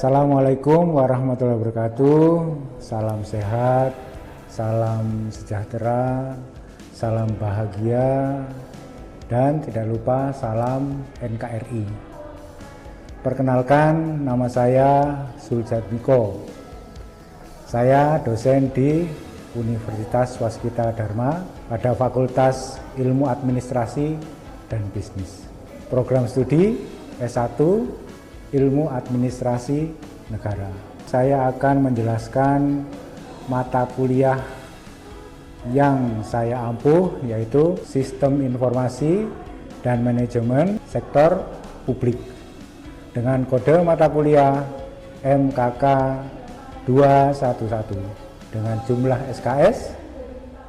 Assalamualaikum warahmatullahi wabarakatuh. Salam sehat, salam sejahtera, salam bahagia, dan tidak lupa salam NKRI. Perkenalkan, nama saya Suljatmiko. Saya dosen di Universitas Waskita Dharma pada Fakultas Ilmu Administrasi dan Bisnis. Program studi S1 Ilmu Administrasi Negara. Saya akan menjelaskan mata kuliah yang saya ampuh, yaitu Sistem Informasi dan Manajemen Sektor Publik dengan kode mata kuliah MKK 211 dengan jumlah SKS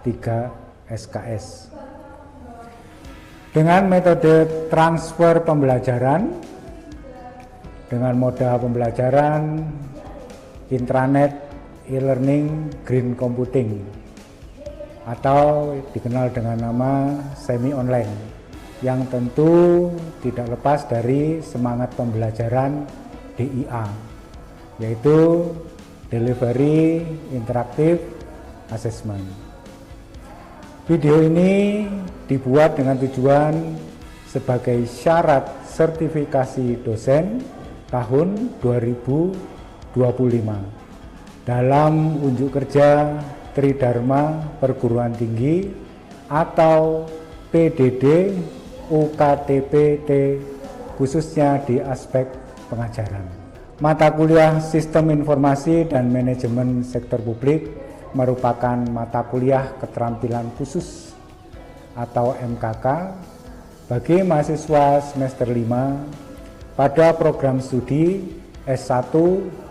3 SKS. Dengan metode transfer pembelajaran dengan moda pembelajaran intranet, e-learning, green computing, atau dikenal dengan nama semi online, yang tentu tidak lepas dari semangat pembelajaran DIA, yaitu Delivery Interactive Assessment. Video ini dibuat dengan tujuan sebagai syarat sertifikasi dosen tahun 2025 dalam unjuk kerja Tridharma Perguruan Tinggi atau PDD UKTPT, khususnya di aspek pengajaran. Mata kuliah Sistem Informasi dan Manajemen Sektor Publik merupakan mata kuliah keterampilan khusus atau MKK bagi mahasiswa semester 5 pada program studi S1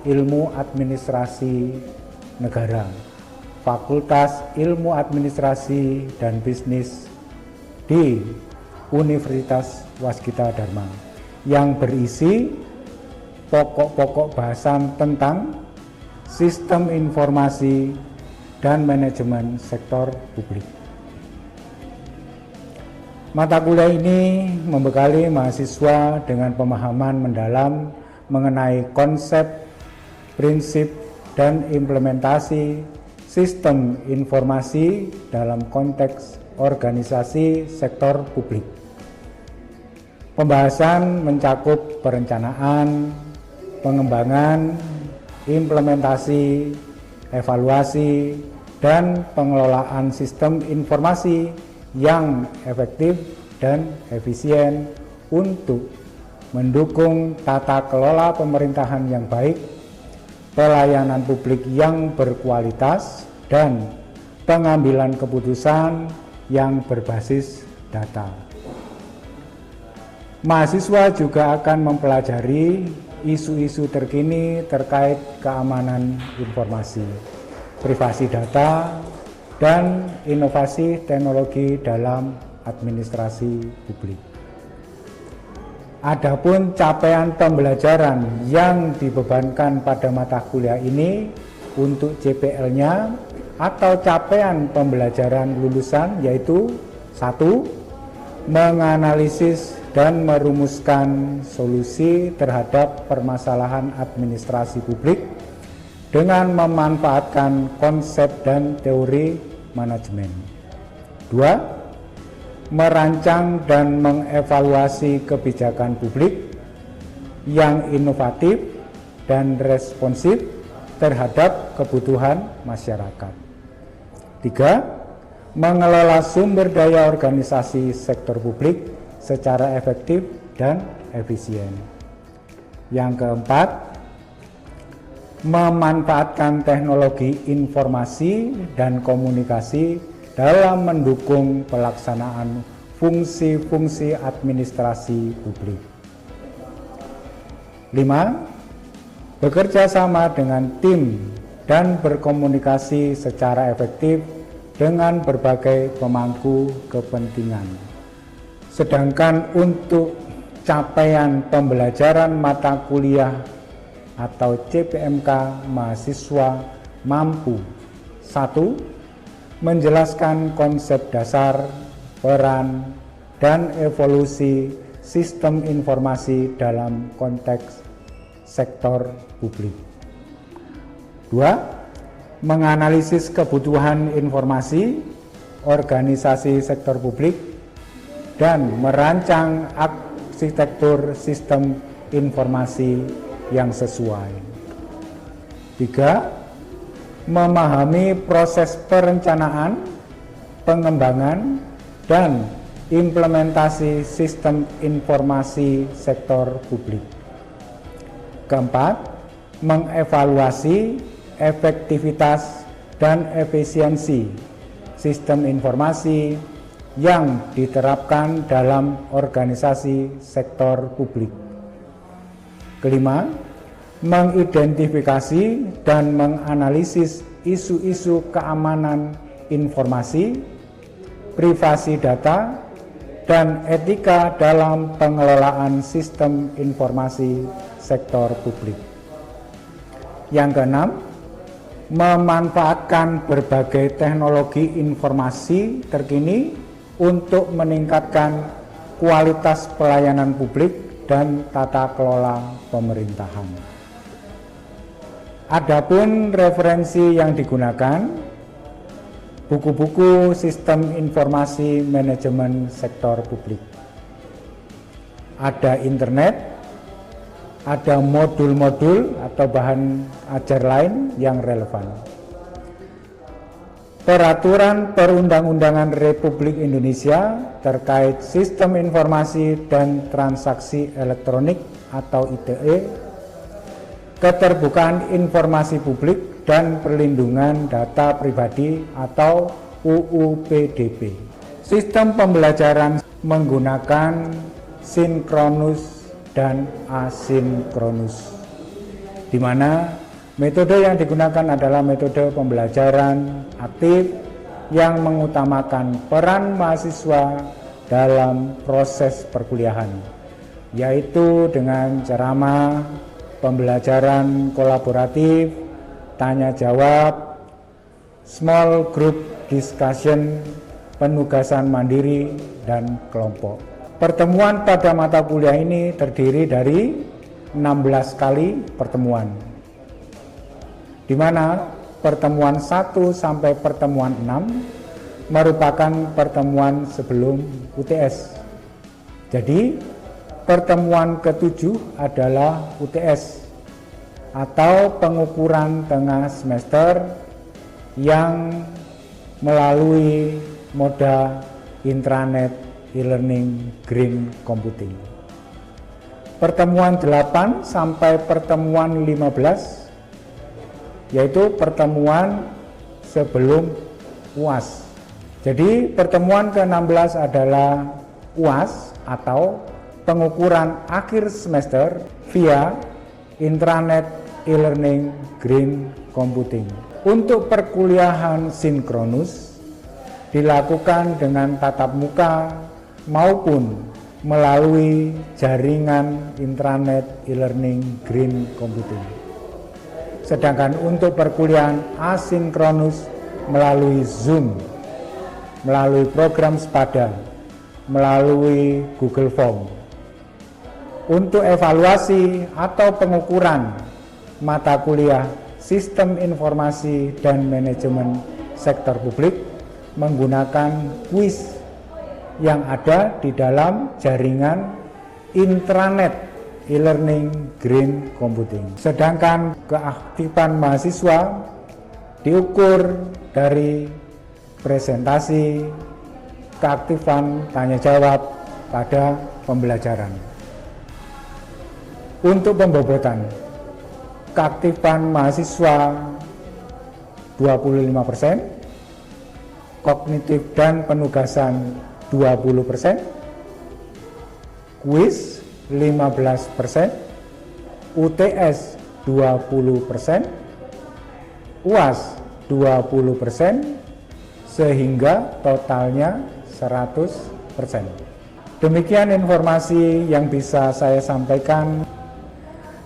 Ilmu Administrasi Negara, Fakultas Ilmu Administrasi dan Bisnis di Universitas Waskita Dharma, yang berisi pokok-pokok bahasan tentang Sistem Informasi dan Manajemen Sektor Publik. Mata kuliah ini membekali mahasiswa dengan pemahaman mendalam mengenai konsep, prinsip, dan implementasi sistem informasi dalam konteks organisasi sektor publik. Pembahasan mencakup perencanaan, pengembangan, implementasi, evaluasi, dan pengelolaan sistem informasi yang efektif dan efisien untuk mendukung tata kelola pemerintahan yang baik, pelayanan publik yang berkualitas, dan pengambilan keputusan yang berbasis data. Mahasiswa juga akan mempelajari isu-isu terkini terkait keamanan informasi, privasi data, dan inovasi teknologi dalam administrasi publik. Adapun capaian pembelajaran yang dibebankan pada mata kuliah ini untuk CPL-nya atau capaian pembelajaran lulusan, yaitu 1. Menganalisis dan merumuskan solusi terhadap permasalahan administrasi publik dengan memanfaatkan konsep dan teori manajemen. 2. Merancang dan mengevaluasi kebijakan publik yang inovatif dan responsif terhadap kebutuhan masyarakat. 3. Mengelola sumber daya organisasi sektor publik secara efektif dan efisien. Yang keempat, memanfaatkan teknologi informasi dan komunikasi dalam mendukung pelaksanaan fungsi-fungsi administrasi publik. 5. Bekerja sama dengan tim dan berkomunikasi secara efektif dengan berbagai pemangku kepentingan. Sedangkan untuk capaian pembelajaran mata kuliah atau CPMK, mahasiswa mampu 1. Menjelaskan konsep dasar, peran, dan evolusi sistem informasi dalam konteks sektor publik. 2. Menganalisis kebutuhan informasi organisasi sektor publik dan merancang arsitektur sistem informasi yang sesuai. 3. Memahami proses perencanaan, pengembangan, dan implementasi sistem informasi sektor publik. 4. Mengevaluasi efektivitas dan efisiensi sistem informasi yang diterapkan dalam organisasi sektor publik. 5. Mengidentifikasi dan menganalisis isu-isu keamanan informasi, privasi data, dan etika dalam pengelolaan sistem informasi sektor publik. Yang keenam, memanfaatkan berbagai teknologi informasi terkini untuk meningkatkan kualitas pelayanan publik dan tata kelola pemerintahan. Adapun referensi yang digunakan, buku-buku sistem informasi manajemen sektor publik. Ada internet, ada modul-modul atau bahan ajar lain yang relevan. Peraturan Perundang-undangan Republik Indonesia terkait Sistem Informasi dan Transaksi Elektronik atau ITE, Keterbukaan Informasi Publik dan Perlindungan Data Pribadi atau UU PDB. Sistem pembelajaran menggunakan sinkronus dan asinkronus, di mana metode yang digunakan adalah metode pembelajaran aktif yang mengutamakan peran mahasiswa dalam proses perkuliahan, yaitu dengan ceramah, pembelajaran kolaboratif, tanya jawab, small group discussion, penugasan mandiri, dan kelompok. Pertemuan pada mata kuliah ini terdiri dari 16 kali pertemuan, di mana pertemuan 1 sampai pertemuan 6 merupakan pertemuan sebelum UTS. Jadi pertemuan ke-7 adalah UTS atau pengukuran tengah semester yang melalui moda intranet e-learning green computing. Pertemuan 8 sampai pertemuan 15 yaitu pertemuan sebelum UAS. Jadi pertemuan ke-16 adalah UAS atau pengukuran akhir semester via intranet e-learning green computing. Untuk perkuliahan sinkronus dilakukan dengan tatap muka maupun melalui jaringan intranet e-learning green computing. Sedangkan untuk perkuliahan asinkronus melalui Zoom, melalui program sepada, melalui Google Form. Untuk evaluasi atau pengukuran mata kuliah Sistem Informasi dan Manajemen Sektor Publik menggunakan kuis yang ada di dalam jaringan intranet e-learning green computing. Sedangkan keaktifan mahasiswa diukur dari presentasi, keaktifan tanya jawab pada pembelajaran. Untuk pembobotan, keaktifan mahasiswa 25%, kognitif dan penugasan 20%, kuis 15%, UTS 20%, UAS 20%, sehingga totalnya 100%. Demikian informasi yang bisa saya sampaikan,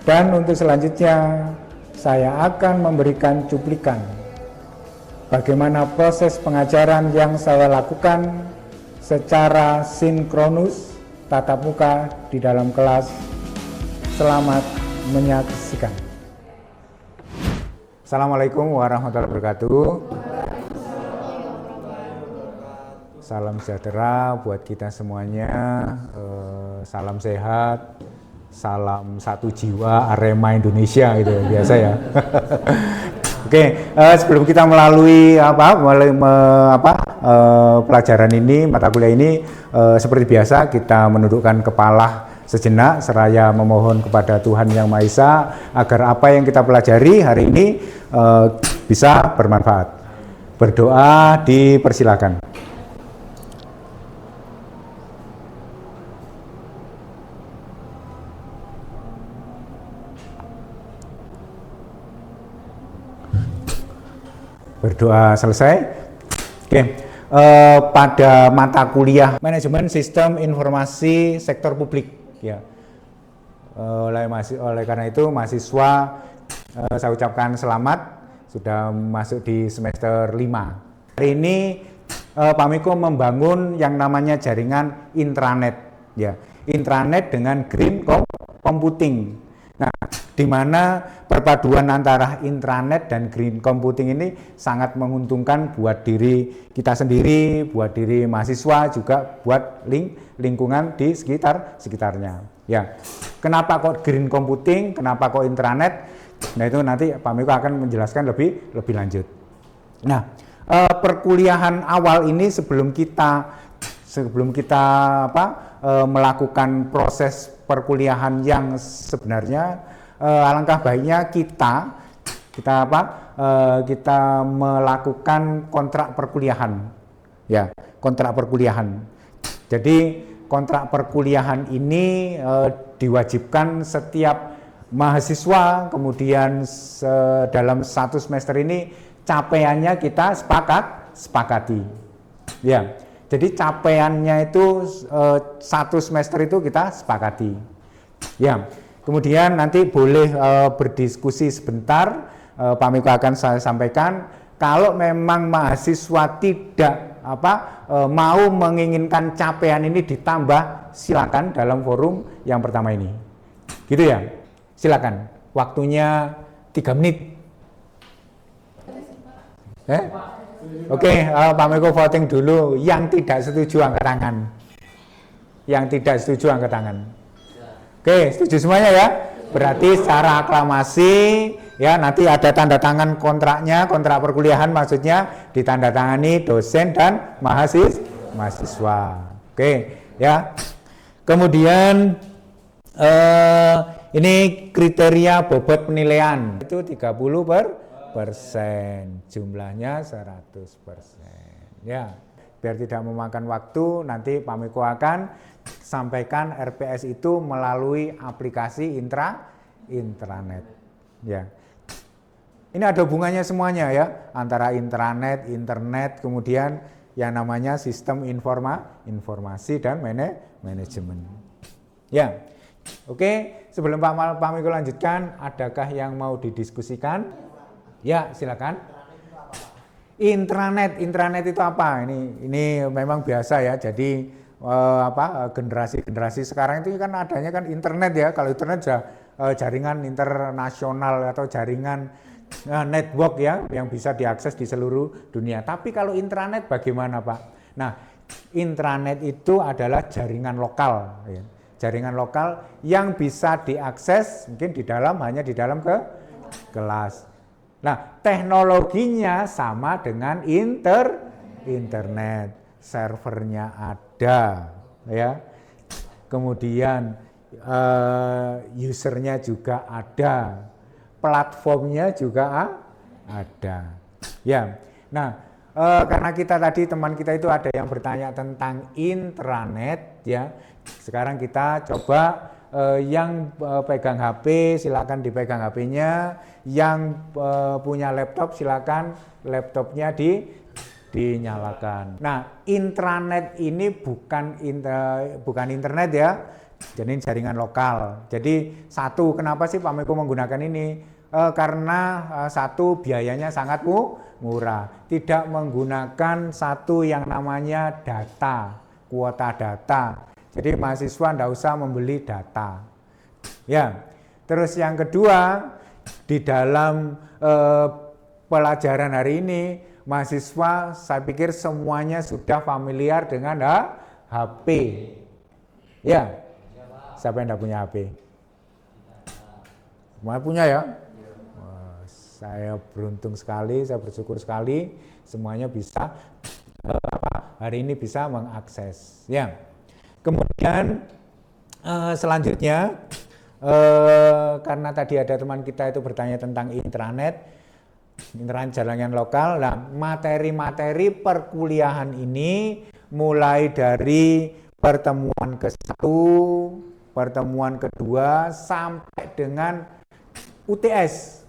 dan untuk selanjutnya saya akan memberikan cuplikan bagaimana proses pengajaran yang saya lakukan secara sinkronus tatap muka di dalam kelas. Selamat menyaksikan. Assalamualaikum warahmatullahi wabarakatuh. Salam sejahtera buat kita semuanya, salam sehat, salam satu jiwa Arema Indonesia gitu biasa ya. Oke, sebelum kita melalui pelajaran ini, mata kuliah ini, seperti biasa kita menundukkan kepala sejenak seraya memohon kepada Tuhan Yang Maha Esa agar apa yang kita pelajari hari ini bisa bermanfaat. Berdoa dipersilakan. Berdoa selesai. Oke, pada mata kuliah Manajemen Sistem Informasi Sektor Publik, ya. Oleh karena itu mahasiswa saya ucapkan selamat sudah masuk di semester 5. Hari ini Pak Miko membangun yang namanya jaringan intranet, ya. Intranet dengan green computing. Nah, di mana perpaduan antara intranet dan green computing ini sangat menguntungkan buat diri kita sendiri, buat diri mahasiswa, juga buat lingkungan di sekitarnya. Ya, kenapa kok green computing? Kenapa kok intranet? Nah, itu nanti Pak Miko akan menjelaskan lebih lanjut. Nah, perkuliahan awal ini sebelum kita melakukan proses perkuliahan yang sebenarnya, alangkah baiknya kita melakukan kontrak perkuliahan, ya, kontrak perkuliahan. Jadi kontrak perkuliahan ini diwajibkan setiap mahasiswa, kemudian dalam satu semester ini capaiannya kita sepakati, ya. Jadi capaiannya itu satu semester itu kita sepakati, ya. Kemudian nanti boleh berdiskusi sebentar. Pak Miko akan saya sampaikan kalau memang mahasiswa tidak mau menginginkan capaian ini ditambah, silakan dalam forum yang pertama ini, gitu ya. Silakan. Waktunya 3 menit. Oke, Pak Miko voting dulu. Yang tidak setuju angkat tangan. Yang tidak setuju angkat tangan. Oke, setuju semuanya ya. Berarti secara aklamasi ya, nanti ada tanda tangan kontraknya, kontrak perkuliahan maksudnya ditandatangani dosen dan mahasiswa. Oke, ya. Kemudian ini kriteria bobot penilaian itu 30%, jumlahnya 100%. Ya, biar tidak memakan waktu, nanti Pak Miko akan sampaikan RPS itu melalui aplikasi intranet. Ya, ini ada hubungannya semuanya ya, antara intranet, internet, kemudian yang namanya sistem informasi dan manajemen. Ya, oke. Sebelum Pak Miko lanjutkan, adakah yang mau didiskusikan? Ya, silakan. Intranet itu apa? Ini memang biasa ya. Jadi generasi sekarang itu kan adanya kan internet ya. Kalau internet jaringan internasional atau jaringan network ya, yang bisa diakses di seluruh dunia. Tapi kalau intranet bagaimana, Pak? Nah, intranet itu adalah jaringan lokal, ya. Jaringan lokal yang bisa diakses mungkin hanya di dalam kelas. Nah, teknologinya sama dengan internet, servernya ada, ya. Kemudian usernya juga ada, platformnya juga ada, ya. Nah, karena teman kita itu ada yang bertanya tentang intranet, ya. Sekarang kita coba. Yang pegang HP silakan dipegang HP-nya, yang punya laptop silakan laptopnya dinyalakan. Nah, intranet ini bukan internet ya, jadi jaringan lokal. Jadi kenapa sih Pak Miko menggunakan ini? Karena satu, biayanya sangat murah, tidak menggunakan satu yang namanya kuota data. Jadi mahasiswa tidak usah membeli data. Ya, Terus yang kedua, di dalam pelajaran hari ini, mahasiswa saya pikir semuanya sudah familiar dengan HP. Ya, siapa yang tidak punya HP? Semua punya ya? Wah, saya beruntung sekali, saya bersyukur sekali semuanya bisa hari ini bisa mengakses. Ya, kemudian selanjutnya karena tadi ada teman kita itu bertanya tentang intranet jaringan lokal. Nah, materi-materi perkuliahan ini mulai dari pertemuan ke-1, pertemuan kedua sampai dengan UTS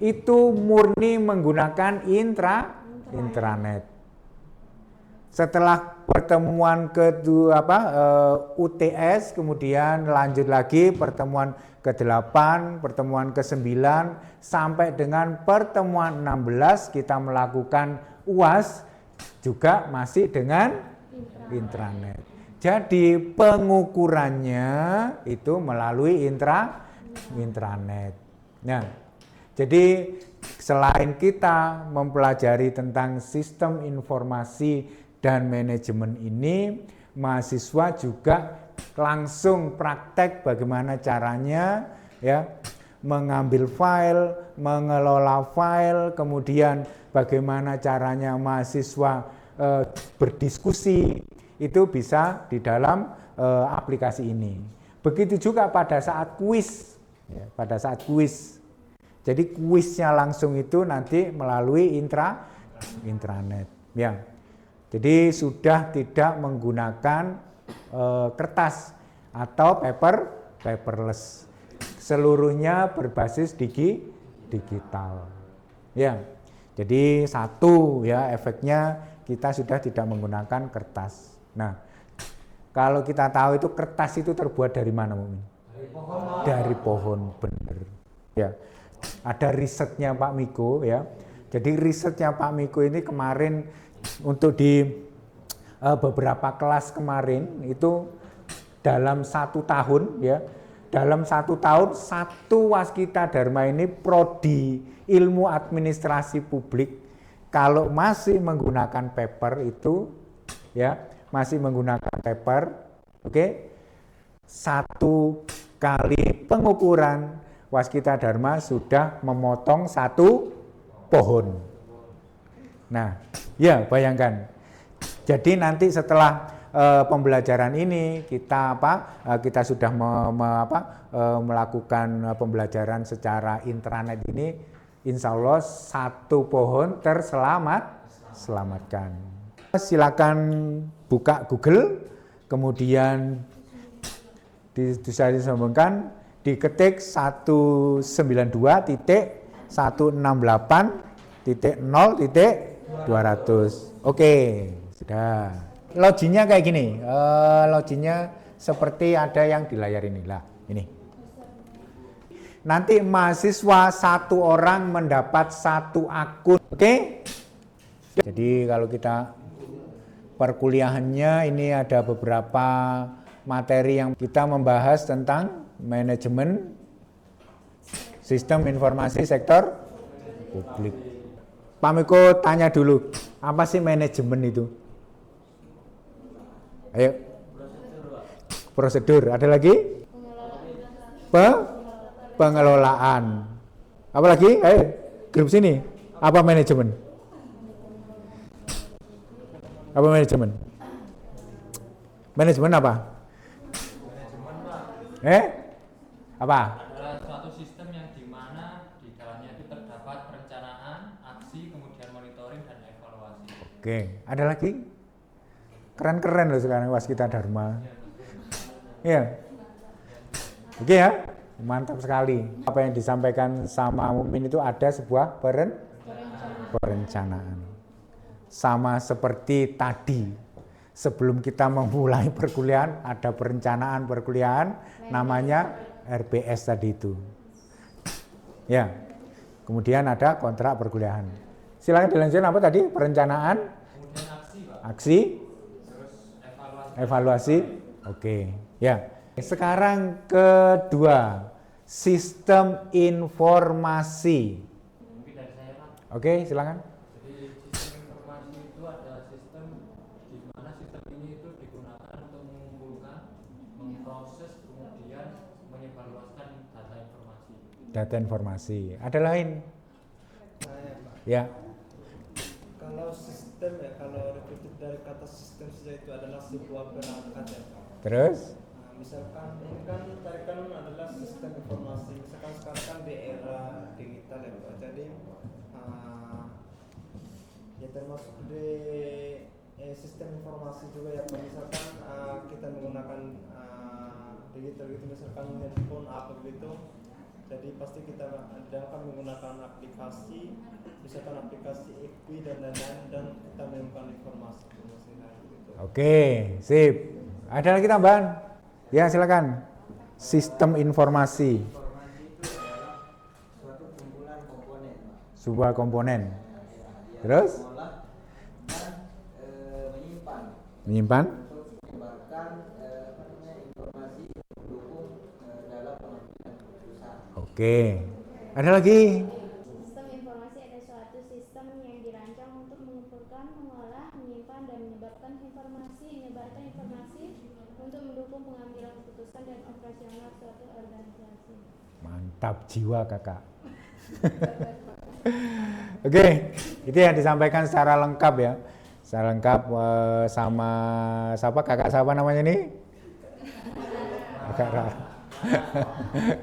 itu murni menggunakan intranet. Setelah pertemuan kedua UTS, kemudian lanjut lagi pertemuan ke-8, pertemuan ke-9 sampai dengan pertemuan 16 kita melakukan UAS juga masih dengan intranet. Jadi pengukurannya itu melalui intranet. Nah, jadi selain kita mempelajari tentang sistem informasi dan manajemen ini, mahasiswa juga langsung praktek bagaimana caranya ya mengambil file, mengelola file, kemudian bagaimana caranya mahasiswa berdiskusi, itu bisa di dalam aplikasi ini. Begitu juga pada saat kuis, ya, pada saat kuis. Jadi kuisnya langsung itu nanti melalui intranet. Ya. Jadi sudah tidak menggunakan kertas atau paperless. Seluruhnya berbasis digital. Ya. Jadi satu ya efeknya kita sudah tidak menggunakan kertas. Nah, kalau kita tahu itu kertas itu terbuat dari mana, Mumin? Dari pohon, benar. Ya. Ada risetnya Pak Miko ya. Jadi risetnya Pak Miko ini kemarin untuk di beberapa kelas kemarin itu dalam 1 tahun ya, dalam 1 tahun satu waskita dharma ini prodi ilmu administrasi publik kalau masih menggunakan paper itu ya, masih menggunakan paper, oke, 1 kali pengukuran waskita dharma sudah memotong 1 pohon. Nah, ya bayangkan. Jadi nanti setelah pembelajaran ini kita kita sudah melakukan pembelajaran secara intranet ini, insya Allah 1 pohon terselamatkan. Silakan buka Google, kemudian bisa disambungkan, diketik 192.168.0.200. Oke, sudah. Loginnya kayak gini. Loginnya seperti ada yang di layar inilah. Ini. Nanti mahasiswa 1 orang mendapat 1 akun. Oke? Jadi kalau kita perkuliahannya ini ada beberapa materi yang kita membahas tentang manajemen sistem informasi sektor publik. Pak Miko tanya dulu, apa sih manajemen itu? Ayo. Prosedur. Ada lagi? Pengelolaan. Apa lagi? Ayo, grup sini. Apa manajemen? Apa manajemen? Manajemen apa? Apa? Adalah suatu sistem yang dimana di dalamnya itu terdapat perencanaan, aksi, kemudian monitoring dan evaluasi. Oke, ada lagi? Keren-keren loh sekarang waskita dharma. Iya. Oke ya, mantap sekali. Apa yang disampaikan sama Mumin itu ada sebuah perencanaan. Sama seperti tadi, sebelum kita memulai perkuliahan ada perencanaan perkuliahan namanya RPS tadi itu. Ya. Kemudian ada kontrak perkuliahan. Silakan dilanjutkan apa tadi? Perencanaan, kemudian aksi, Pak. aksi, Terus evaluasi. Oke. Ya. Sekarang kedua, sistem informasi. Mungkin dari saya Pak. Oke, silakan. Jadi sistem informasi itu adalah sistem di mana sistem ini itu digunakan untuk mengumpulkan, memproses, kemudian menyebarluaskan data informasi. Data informasi. Ada lain? Saya, Pak. Ya. Kalau sistem ya, kalau repetitif dari kata sistem saja itu adalah sebuah perangkat ya, Pak. Terus? Nah, misalkan ini kan tarikan adalah sistem informasi. Misalkan sekarang kan di era digital ya, Pak. Jadi ya termasuk di sistem informasi juga ya, Pak. Misalkan kita menggunakan digital gitu, misalkan handphone apa begitu. Jadi pasti kita akan menggunakan aplikasi, misalkan aplikasi FB dan lain-lain, dan kita menemukan informasi gitu. Oke, sip. Ada lagi tambahan? Ya, silakan. Sistem informasi. Informasi itu adalah suatu kumpulan komponen, Pak. Sebuah komponen. Yang Terus? mengolah dan menyimpan Menyimpan? untuk menyebarkan informasi mendukung dalam pengambilan keputusan. Oke. Ada lagi? Sistem informasi adalah suatu sistem yang dirancang untuk mengumpulkan, mengolah, menyimpan, dan menyebarkan informasi untuk mendukung pengambilan keputusan dan operasional suatu organisasi. Mantap jiwa kakak. Oke, itu yang disampaikan secara lengkap ya. Secara lengkap sama siapa kakak siapa namanya nih? Kakak Rara.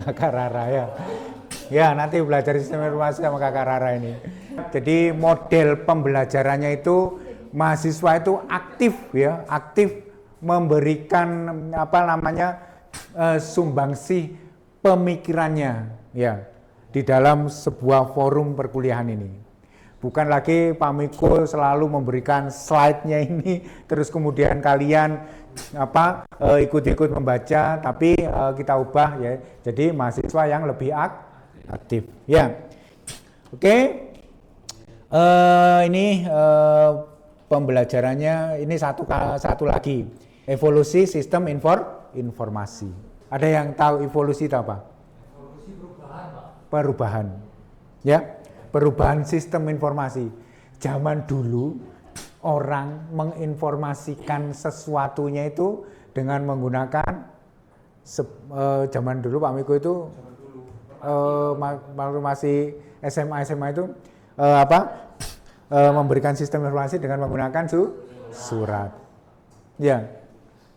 Kakak Rara ya. Ya, nanti belajar sistem informasi sama kakak Rara ini. Jadi model pembelajarannya itu mahasiswa itu aktif ya, aktif memberikan apa namanya sumbangsih pemikirannya ya di dalam sebuah forum perkuliahan ini. Bukan lagi Pak Miko selalu memberikan slide-nya ini terus kemudian kalian ikut-ikut membaca, tapi kita ubah ya jadi mahasiswa yang lebih aktif ya. Oke. Ini pembelajarannya ini satu lagi, evolusi sistem informasi. Ada yang tahu evolusi itu apa? Evolusi perubahan Pak. Perubahan ya, perubahan sistem informasi. Zaman dulu orang menginformasikan sesuatunya itu dengan menggunakan zaman dulu Pak Miko itu masih SMA itu memberikan sistem informasi dengan menggunakan surat. Ya,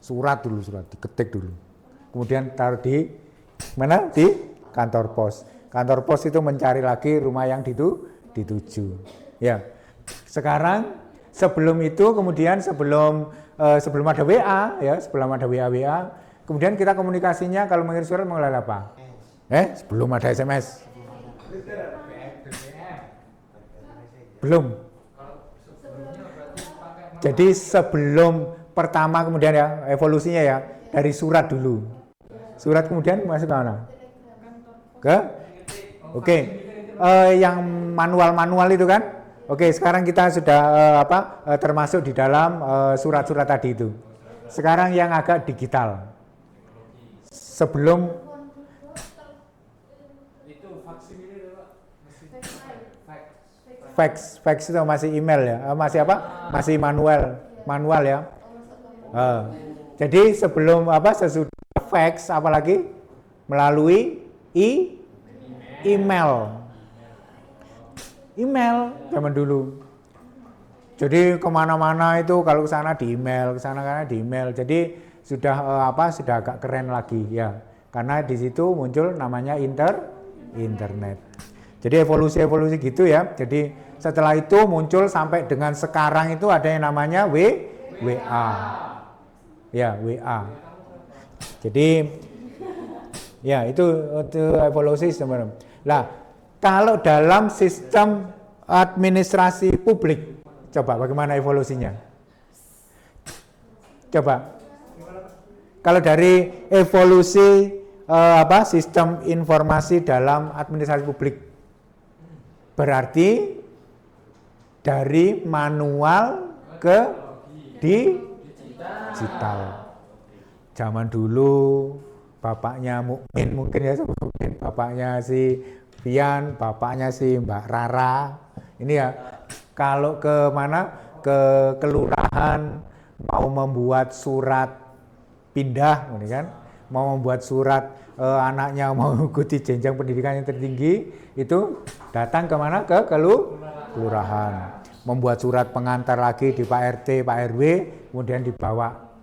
surat diketik dulu. Kemudian taruh di mana? Di kantor pos. Kantor pos itu mencari lagi rumah yang dituju. Ya. Sekarang sebelum itu kemudian sebelum ada WA ya, sebelum ada WA, kemudian kita komunikasinya kalau mengirim surat melalui apa? Sebelum ada SMS. Belum. Jadi sebelum pertama kemudian ya evolusinya ya dari surat dulu. Surat kemudian masuk ke mana? Oke. Yang manual itu kan? Oke, sekarang kita sudah termasuk di dalam surat-surat tadi itu. Sekarang yang agak digital. Sebelum fax itu masih email ya, masih apa? Masih manual ya. Jadi sebelum sesudah fax apalagi melalui email zaman dulu. Jadi kemana-mana itu kalau kesana di email, kesana di email. Jadi sudah sudah agak keren lagi ya, karena di situ muncul namanya internet. Jadi evolusi gitu ya. Jadi setelah itu muncul sampai dengan sekarang itu ada yang namanya WA. Ya, WA. Jadi ya itu evolusi sebenarnya. Lah, kalau dalam sistem administrasi publik, coba bagaimana evolusinya? Coba. Kalau dari evolusi sistem informasi dalam administrasi publik, berarti dari manual ke digital. Zaman dulu bapaknya Mukmin mungkin ya, mungkin bapaknya si Pian, bapaknya si Mbak Rara. Ini ya kalau ke mana, ke kelurahan mau membuat surat pindah, ini kan, mau membuat surat anaknya mau mengikuti jenjang pendidikan yang tertinggi, itu datang ke mana, ke kelurahan, membuat surat pengantar lagi di Pak RT, Pak RW, kemudian dibawa,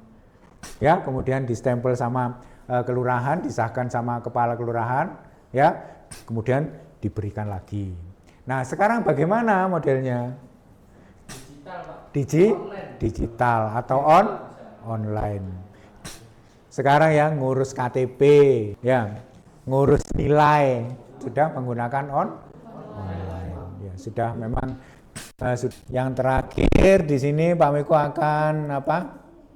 ya, kemudian distempel sama kelurahan, disahkan sama kepala kelurahan, ya, kemudian diberikan lagi. Nah, sekarang bagaimana modelnya? Digital, Pak. Digital atau online. Sekarang ya ngurus KTP, ya, ngurus nilai sudah menggunakan online. Ya, sudah memang yang terakhir di sini Pak Miko akan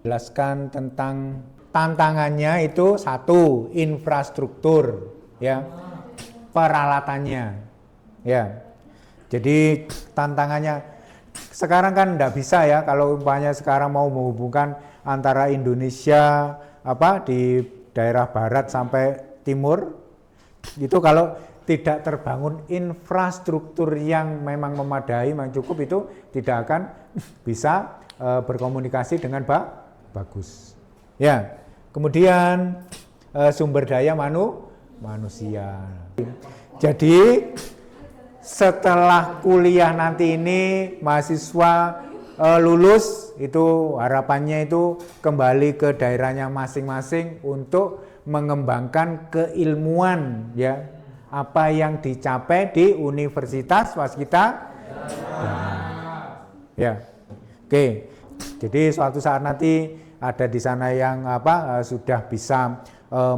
jelaskan tentang tantangannya itu satu, infrastruktur, ya, peralatannya, ya. Jadi tantangannya sekarang kan enggak bisa ya, kalau umpamanya sekarang mau menghubungkan antara Indonesia di daerah barat sampai timur, itu kalau tidak terbangun infrastruktur yang memang memadai, memang cukup, itu tidak akan bisa berkomunikasi dengan bagus. Ya, kemudian sumber daya manusia. Jadi setelah kuliah nanti ini mahasiswa lulus, itu harapannya itu kembali ke daerahnya masing-masing untuk mengembangkan keilmuan, ya, apa yang dicapai di Universitas Waskita. Ya, oke. Jadi suatu saat nanti ada di sana yang sudah bisa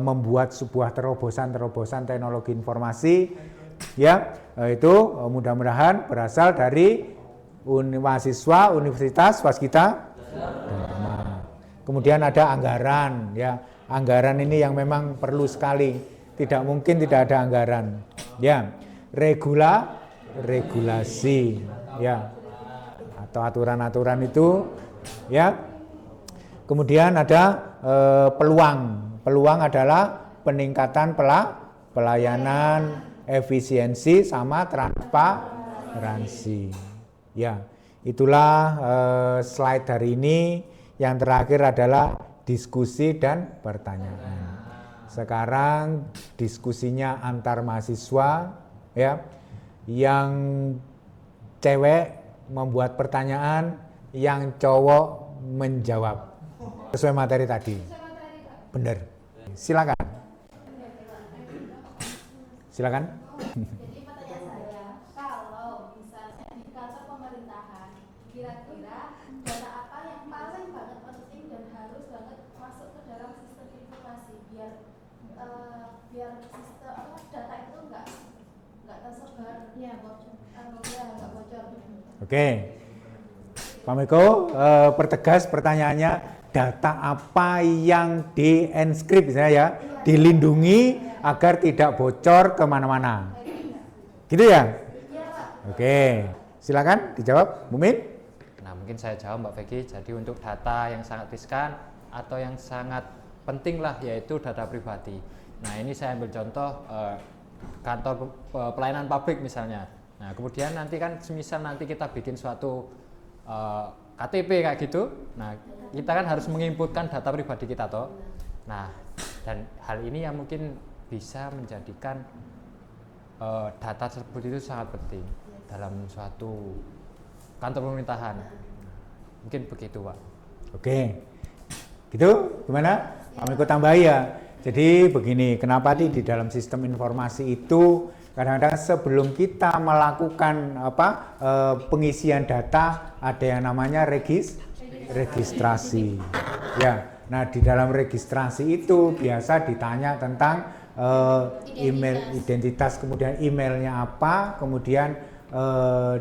membuat sebuah terobosan teknologi informasi, ya, itu mudah-mudahan berasal dari mahasiswa Universitas Waskita Dharma. Kemudian ada anggaran, ya, anggaran ini yang memang perlu sekali, tidak mungkin tidak ada anggaran, ya, regulasi, ya, atau aturan-aturan itu, ya. Kemudian ada peluang adalah peningkatan pelayanan, efisiensi sama transparansi. Ya, itulah slide hari ini. Yang terakhir adalah diskusi dan pertanyaan. Sekarang diskusinya antar mahasiswa, ya. Yang cewek membuat pertanyaan, yang cowok menjawab sesuai materi tadi. Benar. Silakan. Silakan. Jadi pertanyaan saya, kalau misalnya di kantor pemerintahan, kira-kira data apa yang paling banget penting dan harus banget masuk ke dalam sistem informasi biar sistem data itu nggak tersebar, ya bocor, nggak bocor. Oke, Pak Miko, pertegas pertanyaannya, data apa yang di-enskrip, ya, dilindungi agar tidak bocor kemana-mana, gitu ya? Oke, silakan dijawab, Mumin. Nah, mungkin saya jawab Mbak Vegi. Jadi untuk data yang sangat riskan atau yang sangat penting lah, yaitu data pribadi. Nah, ini saya ambil contoh kantor pelayanan publik misalnya. Nah, kemudian nanti kan semisal nanti kita bikin suatu KTP kayak gitu. Nah, kita kan harus menginputkan data pribadi kita toh. Nah, dan hal ini yang mungkin bisa menjadikan data tersebut itu sangat penting dalam suatu kantor pemerintahan. Mungkin begitu, Pak. Oke, gitu gimana? Pak Miko tambahi ya. Jadi begini, kenapa di dalam sistem informasi itu kadang-kadang sebelum kita melakukan pengisian data ada yang namanya registrasi. Ya, nah di dalam registrasi itu biasa ditanya tentang email, identitas, kemudian emailnya apa, kemudian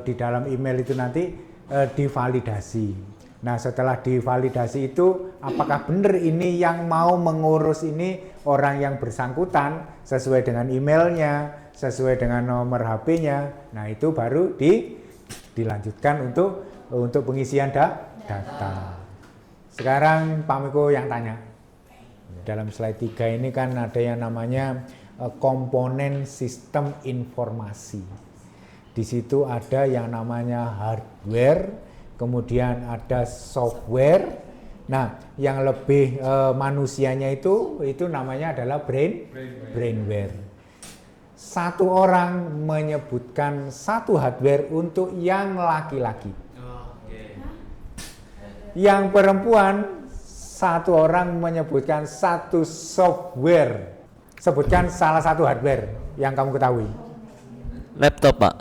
di dalam email itu nanti divalidasi. Nah, setelah divalidasi itu apakah benar ini yang mau mengurus ini orang yang bersangkutan sesuai dengan emailnya, sesuai dengan nomor HP-nya. Nah, itu baru dilanjutkan untuk pengisian data. Sekarang Pak Miko yang tanya. dalam slide 3 ini kan ada yang namanya komponen sistem informasi. Di situ ada yang namanya hardware, kemudian ada software. Nah, yang lebih manusianya itu namanya adalah brainware. Satu orang menyebutkan satu hardware untuk yang laki-laki. Yang perempuan satu orang menyebutkan satu software. Sebutkan salah satu hardware yang kamu ketahui. Laptop, Pak.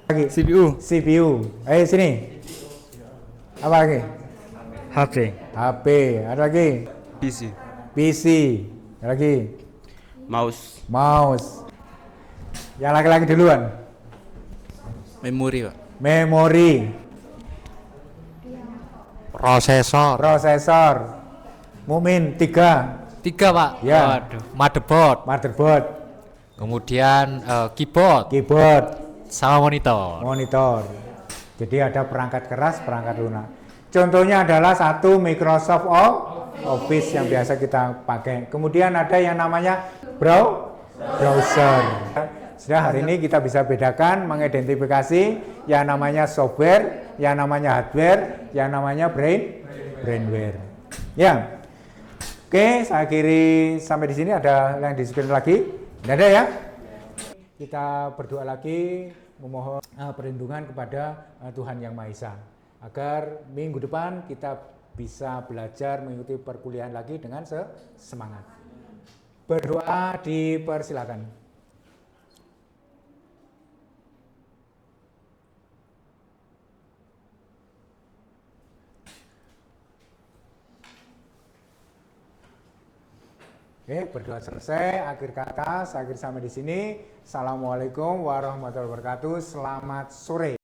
Lagi. CPU. Sini. Apa lagi? HP. HP. Ada lagi? PC. Ada lagi? Mouse. Yang laki-laki duluan. Memori, Pak. Memori. Prosesor. Mukmin 3. 3 Pak. Ya. Waduh. Motherboard. Kemudian keyboard sama monitor. Jadi ada perangkat keras, perangkat lunak. Contohnya adalah satu Microsoft Office yang biasa kita pakai. Kemudian ada yang namanya browser. Sudah hari ini kita bisa bedakan, mengidentifikasi yang namanya software, yang namanya hardware, yang namanya brainware. Ya. Oke, saya kiri sampai di sini. Ada yang disiplin lagi? Tidak ada ya? Kita berdoa lagi, memohon perlindungan kepada Tuhan Yang Maha Esa, agar minggu depan kita bisa belajar mengikuti perkuliahan lagi dengan semangat. Berdoa dipersilakan. Oke, berdoa selesai. Akhir kata, saya akhir sampai di sini. Assalamualaikum warahmatullahi wabarakatuh. Selamat sore.